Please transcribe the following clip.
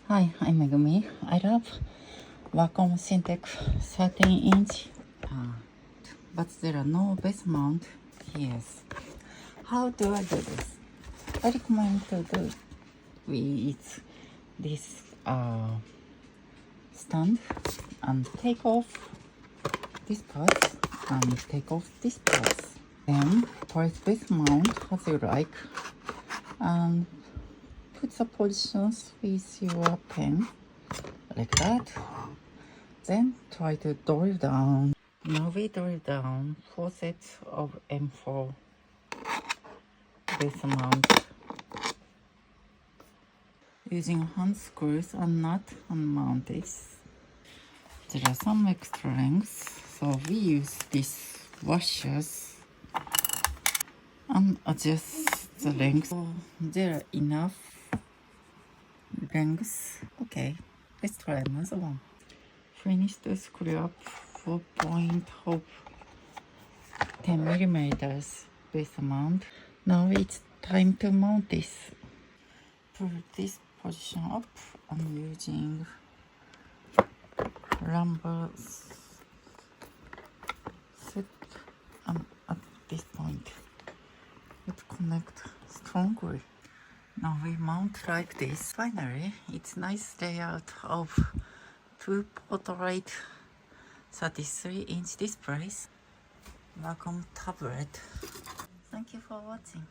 Hi, I'm Megumi. I love Wacom Cintiq 13-inch, but there are no base mount. Yes. How do I do this? I recommend to do with this stand and take off this part and take off this part. Then place base mount as you like and put the positions with your pen like that. Then try to drill down. Now we drill down 4 sets of M4 base mount using hand screws and nut and mount this. There are some extra lengths, so we use these washers and adjust the length. So there are enough lengths. Okay, let's try another one. Finish to screw up 4 point of 10 millimeters base mount. Now it's time to mount this. Pull this position up. I'm using lumbar set at this point. It connect strongly. Now we mount like this. Finally, it's nice layout of 2 portrait 33-inch displays. Wacom tablet. Thank you for watching.